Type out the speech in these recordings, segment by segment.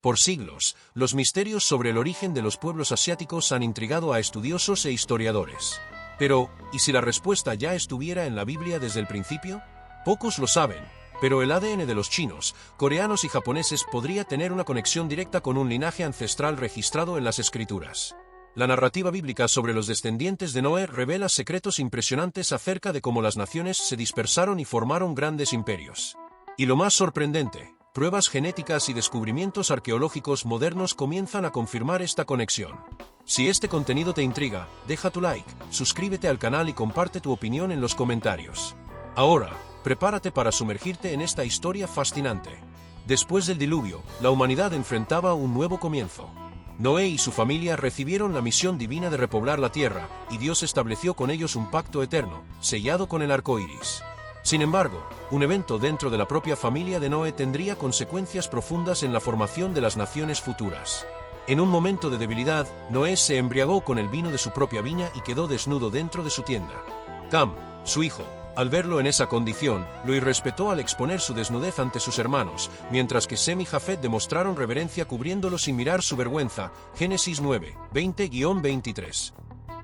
Por siglos, los misterios sobre el origen de los pueblos asiáticos han intrigado a estudiosos e historiadores. Pero, ¿y si la respuesta ya estuviera en la Biblia desde el principio? Pocos lo saben, pero el ADN de los chinos, coreanos y japoneses podría tener una conexión directa con un linaje ancestral registrado en las escrituras. La narrativa bíblica sobre los descendientes de Noé revela secretos impresionantes acerca de cómo las naciones se dispersaron y formaron grandes imperios. Y lo más sorprendente, pruebas genéticas y descubrimientos arqueológicos modernos comienzan a confirmar esta conexión. Si este contenido te intriga, deja tu like, suscríbete al canal y comparte tu opinión en los comentarios. Ahora, prepárate para sumergirte en esta historia fascinante. Después del diluvio, la humanidad enfrentaba un nuevo comienzo. Noé y su familia recibieron la misión divina de repoblar la tierra, y Dios estableció con ellos un pacto eterno, sellado con el arco iris. Sin embargo, un evento dentro de la propia familia de Noé tendría consecuencias profundas en la formación de las naciones futuras. En un momento de debilidad, Noé se embriagó con el vino de su propia viña y quedó desnudo dentro de su tienda. Cam, su hijo, al verlo en esa condición, lo irrespetó al exponer su desnudez ante sus hermanos, mientras que Sem y Jafet demostraron reverencia cubriéndolo sin mirar su vergüenza. Génesis 9, 20-23.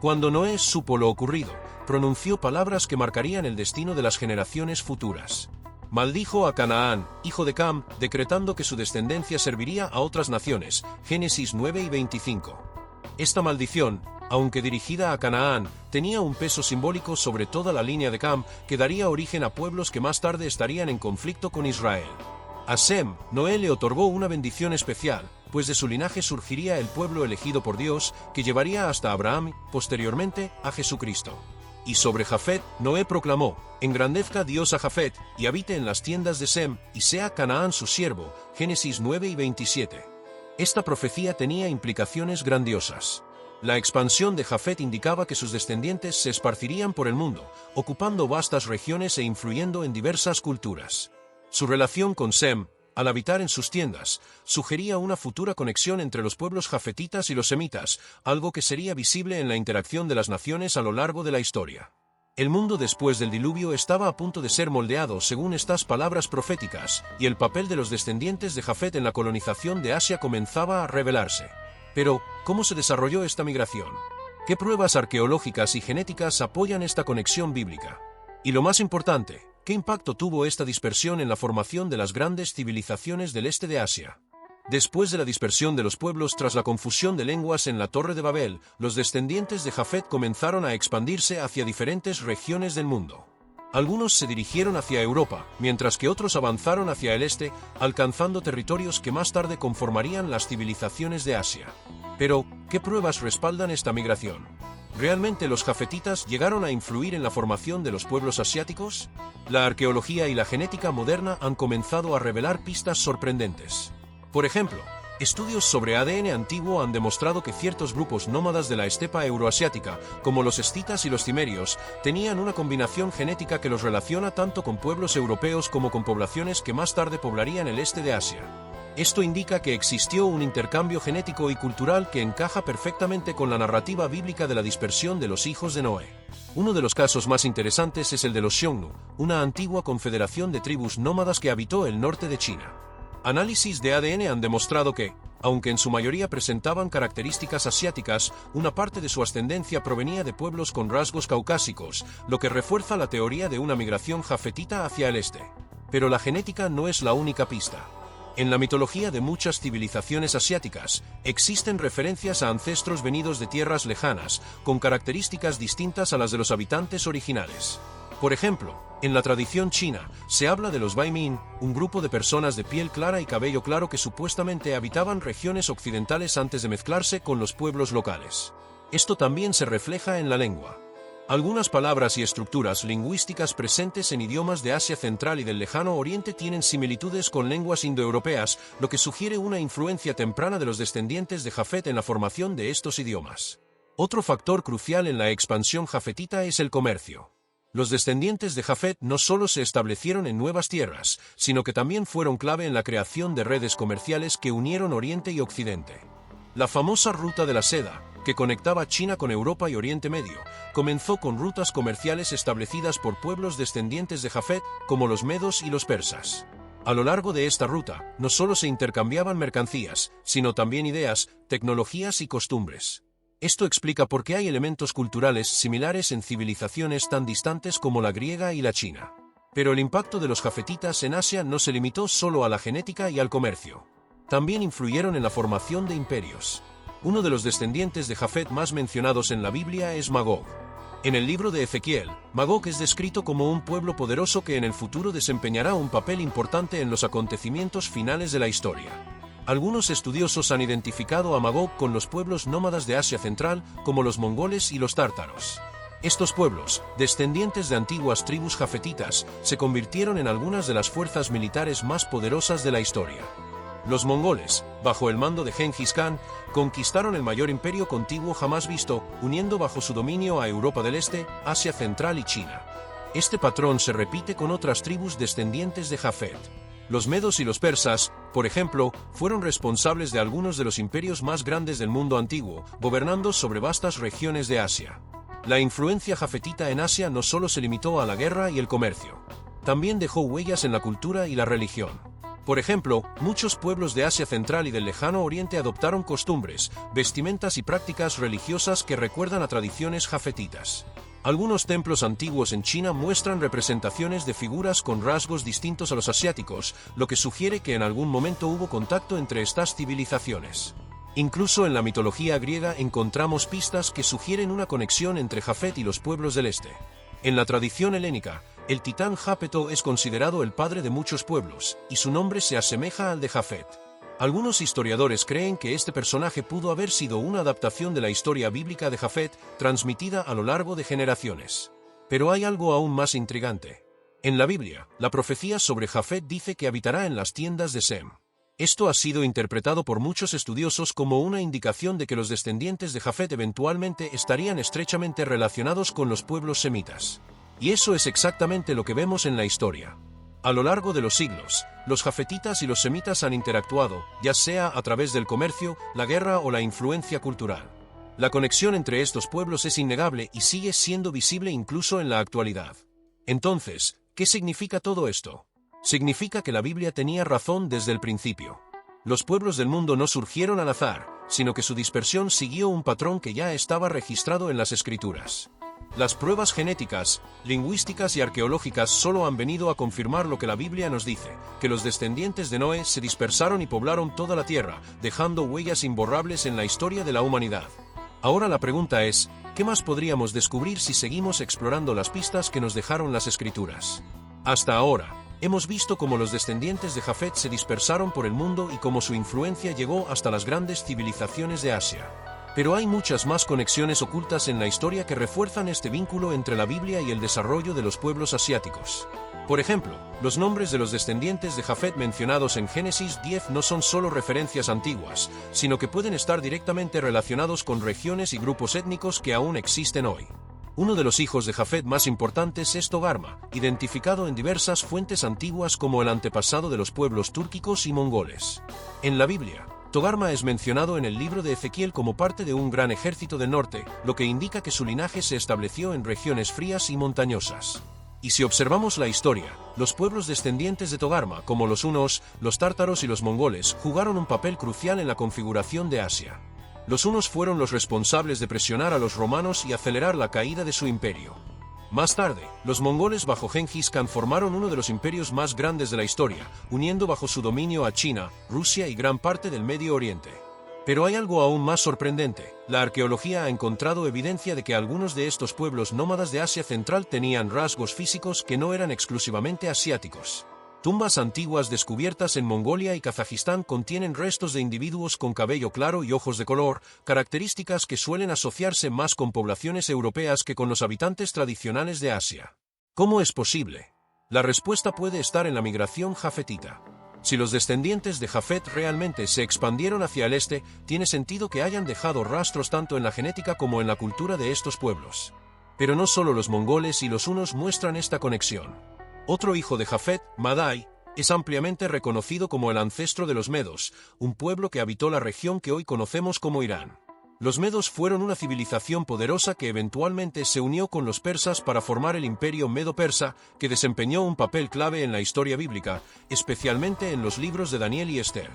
Cuando Noé supo lo ocurrido, pronunció palabras que marcarían el destino de las generaciones futuras. Maldijo a Canaán, hijo de Cam, decretando que su descendencia serviría a otras naciones. Génesis 9 y 25. Esta maldición, aunque dirigida a Canaán, tenía un peso simbólico sobre toda la línea de Cam, que daría origen a pueblos que más tarde estarían en conflicto con Israel. A Sem, Noé le otorgó una bendición especial, pues de su linaje surgiría el pueblo elegido por Dios, que llevaría hasta Abraham, posteriormente, a Jesucristo. Y sobre Jafet, Noé proclamó: engrandezca Dios a Jafet, y habite en las tiendas de Sem, y sea Canaán su siervo. Génesis 9 y 27. Esta profecía tenía implicaciones grandiosas. La expansión de Jafet indicaba que sus descendientes se esparcirían por el mundo, ocupando vastas regiones e influyendo en diversas culturas. Su relación con Sem, al habitar en sus tiendas, sugería una futura conexión entre los pueblos jafetitas y los semitas, algo que sería visible en la interacción de las naciones a lo largo de la historia. El mundo después del diluvio estaba a punto de ser moldeado según estas palabras proféticas, y el papel de los descendientes de Jafet en la colonización de Asia comenzaba a revelarse. Pero, ¿cómo se desarrolló esta migración? ¿Qué pruebas arqueológicas y genéticas apoyan esta conexión bíblica? Y lo más importante, ¿qué impacto tuvo esta dispersión en la formación de las grandes civilizaciones del este de Asia? Después de la dispersión de los pueblos tras la confusión de lenguas en la Torre de Babel, los descendientes de Jafet comenzaron a expandirse hacia diferentes regiones del mundo. Algunos se dirigieron hacia Europa, mientras que otros avanzaron hacia el este, alcanzando territorios que más tarde conformarían las civilizaciones de Asia. Pero, ¿qué pruebas respaldan esta migración? ¿Realmente los jafetitas llegaron a influir en la formación de los pueblos asiáticos? La arqueología y la genética moderna han comenzado a revelar pistas sorprendentes. Por ejemplo, estudios sobre ADN antiguo han demostrado que ciertos grupos nómadas de la estepa euroasiática, como los escitas y los cimerios, tenían una combinación genética que los relaciona tanto con pueblos europeos como con poblaciones que más tarde poblarían el este de Asia. Esto indica que existió un intercambio genético y cultural que encaja perfectamente con la narrativa bíblica de la dispersión de los hijos de Noé. Uno de los casos más interesantes es el de los Xiongnu, una antigua confederación de tribus nómadas que habitó el norte de China. Análisis de ADN han demostrado que, aunque en su mayoría presentaban características asiáticas, una parte de su ascendencia provenía de pueblos con rasgos caucásicos, lo que refuerza la teoría de una migración jafetita hacia el este. Pero la genética no es la única pista. En la mitología de muchas civilizaciones asiáticas, existen referencias a ancestros venidos de tierras lejanas, con características distintas a las de los habitantes originales. Por ejemplo, en la tradición china, se habla de los Bai Min, un grupo de personas de piel clara y cabello claro que supuestamente habitaban regiones occidentales antes de mezclarse con los pueblos locales. Esto también se refleja en la lengua. Algunas palabras y estructuras lingüísticas presentes en idiomas de Asia Central y del Lejano Oriente tienen similitudes con lenguas indoeuropeas, lo que sugiere una influencia temprana de los descendientes de Jafet en la formación de estos idiomas. Otro factor crucial en la expansión jafetita es el comercio. Los descendientes de Jafet no solo se establecieron en nuevas tierras, sino que también fueron clave en la creación de redes comerciales que unieron Oriente y Occidente. La famosa Ruta de la Seda, que conectaba China con Europa y Oriente Medio, comenzó con rutas comerciales establecidas por pueblos descendientes de Jafet, como los medos y los persas. A lo largo de esta ruta, no solo se intercambiaban mercancías, sino también ideas, tecnologías y costumbres. Esto explica por qué hay elementos culturales similares en civilizaciones tan distantes como la griega y la china. Pero el impacto de los jafetitas en Asia no se limitó solo a la genética y al comercio. También influyeron en la formación de imperios. Uno de los descendientes de Jafet más mencionados en la Biblia es Magog. En el libro de Ezequiel, Magog es descrito como un pueblo poderoso que en el futuro desempeñará un papel importante en los acontecimientos finales de la historia. Algunos estudiosos han identificado a Magog con los pueblos nómadas de Asia Central, como los mongoles y los tártaros. Estos pueblos, descendientes de antiguas tribus jafetitas, se convirtieron en algunas de las fuerzas militares más poderosas de la historia. Los mongoles, bajo el mando de Gengis Khan, conquistaron el mayor imperio contiguo jamás visto, uniendo bajo su dominio a Europa del Este, Asia Central y China. Este patrón se repite con otras tribus descendientes de Jafet. Los medos y los persas, por ejemplo, fueron responsables de algunos de los imperios más grandes del mundo antiguo, gobernando sobre vastas regiones de Asia. La influencia jafetita en Asia no solo se limitó a la guerra y el comercio. También dejó huellas en la cultura y la religión. Por ejemplo, muchos pueblos de Asia Central y del Lejano Oriente adoptaron costumbres, vestimentas y prácticas religiosas que recuerdan a tradiciones jafetitas. Algunos templos antiguos en China muestran representaciones de figuras con rasgos distintos a los asiáticos, lo que sugiere que en algún momento hubo contacto entre estas civilizaciones. Incluso en la mitología griega encontramos pistas que sugieren una conexión entre Jafet y los pueblos del este. En la tradición helénica, el titán Jápeto es considerado el padre de muchos pueblos, y su nombre se asemeja al de Jafet. Algunos historiadores creen que este personaje pudo haber sido una adaptación de la historia bíblica de Jafet, transmitida a lo largo de generaciones. Pero hay algo aún más intrigante. En la Biblia, la profecía sobre Jafet dice que habitará en las tiendas de Sem. Esto ha sido interpretado por muchos estudiosos como una indicación de que los descendientes de Jafet eventualmente estarían estrechamente relacionados con los pueblos semitas. Y eso es exactamente lo que vemos en la historia. A lo largo de los siglos, los jafetitas y los semitas han interactuado, ya sea a través del comercio, la guerra o la influencia cultural. La conexión entre estos pueblos es innegable y sigue siendo visible incluso en la actualidad. Entonces, ¿qué significa todo esto? Significa que la Biblia tenía razón desde el principio. Los pueblos del mundo no surgieron al azar, sino que su dispersión siguió un patrón que ya estaba registrado en las Escrituras. Las pruebas genéticas, lingüísticas y arqueológicas solo han venido a confirmar lo que la Biblia nos dice, que los descendientes de Noé se dispersaron y poblaron toda la tierra, dejando huellas imborrables en la historia de la humanidad. Ahora la pregunta es, ¿qué más podríamos descubrir si seguimos explorando las pistas que nos dejaron las Escrituras? Hasta ahora, hemos visto cómo los descendientes de Jafet se dispersaron por el mundo y cómo su influencia llegó hasta las grandes civilizaciones de Asia. Pero hay muchas más conexiones ocultas en la historia que refuerzan este vínculo entre la Biblia y el desarrollo de los pueblos asiáticos. Por ejemplo, los nombres de los descendientes de Jafet mencionados en Génesis 10 no son solo referencias antiguas, sino que pueden estar directamente relacionados con regiones y grupos étnicos que aún existen hoy. Uno de los hijos de Jafet más importantes es Togarma, identificado en diversas fuentes antiguas como el antepasado de los pueblos túrquicos y mongoles. En la Biblia, Togarma es mencionado en el libro de Ezequiel como parte de un gran ejército del norte, lo que indica que su linaje se estableció en regiones frías y montañosas. Y si observamos la historia, los pueblos descendientes de Togarma, como los hunos, los tártaros y los mongoles, jugaron un papel crucial en la configuración de Asia. Los hunos fueron los responsables de presionar a los romanos y acelerar la caída de su imperio. Más tarde, los mongoles bajo Gengis Khan formaron uno de los imperios más grandes de la historia, uniendo bajo su dominio a China, Rusia y gran parte del Medio Oriente. Pero hay algo aún más sorprendente. La arqueología ha encontrado evidencia de que algunos de estos pueblos nómadas de Asia Central tenían rasgos físicos que no eran exclusivamente asiáticos. Tumbas antiguas descubiertas en Mongolia y Kazajistán contienen restos de individuos con cabello claro y ojos de color, características que suelen asociarse más con poblaciones europeas que con los habitantes tradicionales de Asia. ¿Cómo es posible? La respuesta puede estar en la migración jafetita. Si los descendientes de Jafet realmente se expandieron hacia el este, tiene sentido que hayan dejado rastros tanto en la genética como en la cultura de estos pueblos. Pero no solo los mongoles y los hunos muestran esta conexión. Otro hijo de Jafet, Madai, es ampliamente reconocido como el ancestro de los medos, un pueblo que habitó la región que hoy conocemos como Irán. Los medos fueron una civilización poderosa que eventualmente se unió con los persas para formar el imperio medo-persa, que desempeñó un papel clave en la historia bíblica, especialmente en los libros de Daniel y Esther.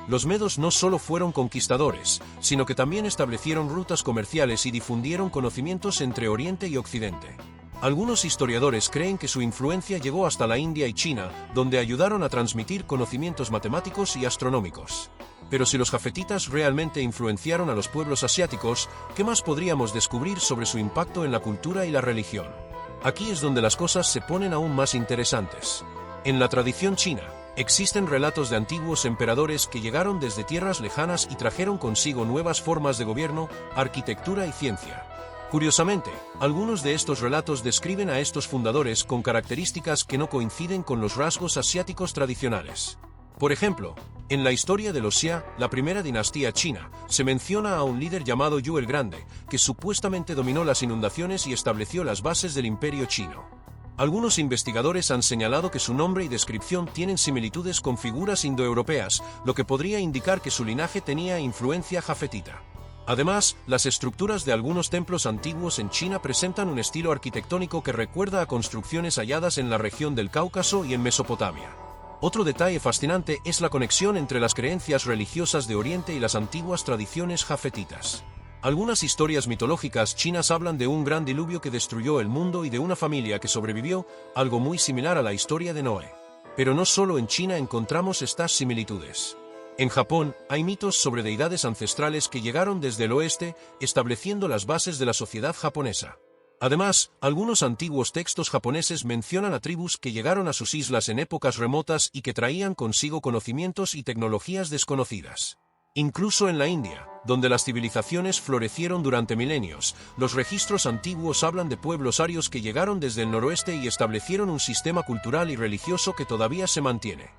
Los medos no solo fueron conquistadores, sino que también establecieron rutas comerciales y difundieron conocimientos entre Oriente y Occidente. Algunos historiadores creen que su influencia llegó hasta la India y China, donde ayudaron a transmitir conocimientos matemáticos y astronómicos. Pero si los jafetitas realmente influenciaron a los pueblos asiáticos, ¿qué más podríamos descubrir sobre su impacto en la cultura y la religión? Aquí es donde las cosas se ponen aún más interesantes. En la tradición china, existen relatos de antiguos emperadores que llegaron desde tierras lejanas y trajeron consigo nuevas formas de gobierno, arquitectura y ciencia. Curiosamente, algunos de estos relatos describen a estos fundadores con características que no coinciden con los rasgos asiáticos tradicionales. Por ejemplo, en la historia de los Xia, la primera dinastía china, se menciona a un líder llamado Yu el Grande, que supuestamente dominó las inundaciones y estableció las bases del imperio chino. Algunos investigadores han señalado que su nombre y descripción tienen similitudes con figuras indoeuropeas, lo que podría indicar que su linaje tenía influencia jafetita. Además, las estructuras de algunos templos antiguos en China presentan un estilo arquitectónico que recuerda a construcciones halladas en la región del Cáucaso y en Mesopotamia. Otro detalle fascinante es la conexión entre las creencias religiosas de Oriente y las antiguas tradiciones jafetitas. Algunas historias mitológicas chinas hablan de un gran diluvio que destruyó el mundo y de una familia que sobrevivió, algo muy similar a la historia de Noé. Pero no solo en China encontramos estas similitudes. En Japón, hay mitos sobre deidades ancestrales que llegaron desde el oeste, estableciendo las bases de la sociedad japonesa. Además, algunos antiguos textos japoneses mencionan a tribus que llegaron a sus islas en épocas remotas y que traían consigo conocimientos y tecnologías desconocidas. Incluso en la India, donde las civilizaciones florecieron durante milenios, los registros antiguos hablan de pueblos arios que llegaron desde el noroeste y establecieron un sistema cultural y religioso que todavía se mantiene.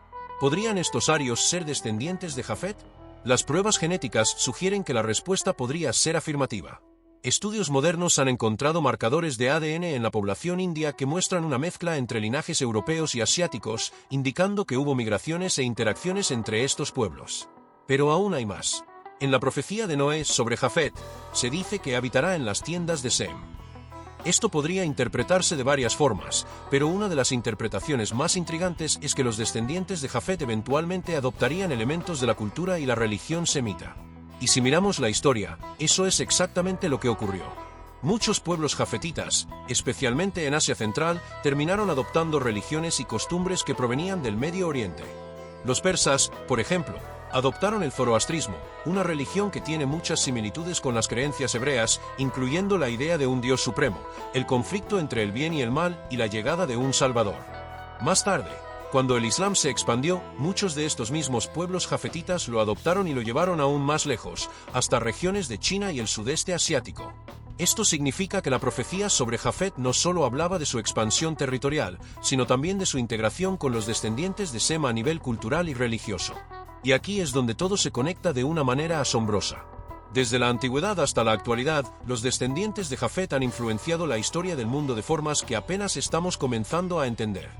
¿Podrían estos arios ser descendientes de Jafet? Las pruebas genéticas sugieren que la respuesta podría ser afirmativa. Estudios modernos han encontrado marcadores de ADN en la población india que muestran una mezcla entre linajes europeos y asiáticos, indicando que hubo migraciones e interacciones entre estos pueblos. Pero aún hay más. En la profecía de Noé sobre Jafet, se dice que habitará en las tiendas de Sem. Esto podría interpretarse de varias formas, pero una de las interpretaciones más intrigantes es que los descendientes de Jafet eventualmente adoptarían elementos de la cultura y la religión semita. Y si miramos la historia, eso es exactamente lo que ocurrió. Muchos pueblos jafetitas, especialmente en Asia Central, terminaron adoptando religiones y costumbres que provenían del Medio Oriente. Los persas, por ejemplo, adoptaron el zoroastrismo, una religión que tiene muchas similitudes con las creencias hebreas, incluyendo la idea de un Dios supremo, el conflicto entre el bien y el mal y la llegada de un Salvador. Más tarde, cuando el Islam se expandió, muchos de estos mismos pueblos jafetitas lo adoptaron y lo llevaron aún más lejos, hasta regiones de China y el sudeste asiático. Esto significa que la profecía sobre Jafet no solo hablaba de su expansión territorial, sino también de su integración con los descendientes de Sem a nivel cultural y religioso. Y aquí es donde todo se conecta de una manera asombrosa. Desde la antigüedad hasta la actualidad, los descendientes de Jafet han influenciado la historia del mundo de formas que apenas estamos comenzando a entender.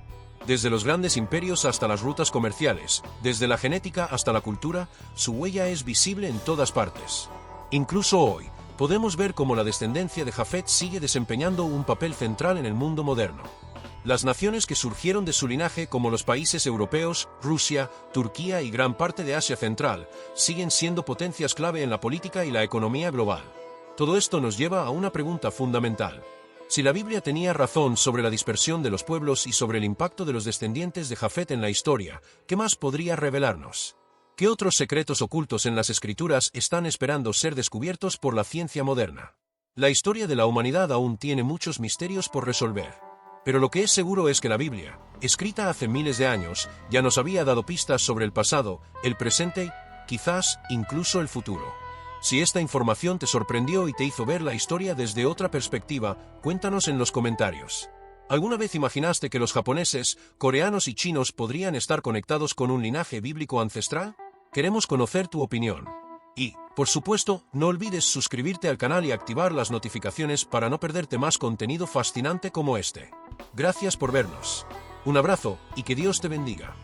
Desde los grandes imperios hasta las rutas comerciales, desde la genética hasta la cultura, su huella es visible en todas partes. Incluso hoy, podemos ver cómo la descendencia de Jafet sigue desempeñando un papel central en el mundo moderno. Las naciones que surgieron de su linaje, como los países europeos, Rusia, Turquía y gran parte de Asia Central, siguen siendo potencias clave en la política y la economía global. Todo esto nos lleva a una pregunta fundamental. Si la Biblia tenía razón sobre la dispersión de los pueblos y sobre el impacto de los descendientes de Jafet en la historia, ¿qué más podría revelarnos? ¿Qué otros secretos ocultos en las Escrituras están esperando ser descubiertos por la ciencia moderna? La historia de la humanidad aún tiene muchos misterios por resolver. Pero lo que es seguro es que la Biblia, escrita hace miles de años, ya nos había dado pistas sobre el pasado, el presente y, quizás, incluso el futuro. Si esta información te sorprendió y te hizo ver la historia desde otra perspectiva, cuéntanos en los comentarios. ¿Alguna vez imaginaste que los japoneses, coreanos y chinos podrían estar conectados con un linaje bíblico ancestral? Queremos conocer tu opinión. Y, por supuesto, no olvides suscribirte al canal y activar las notificaciones para no perderte más contenido fascinante como este. Gracias por vernos. Un abrazo y que Dios te bendiga.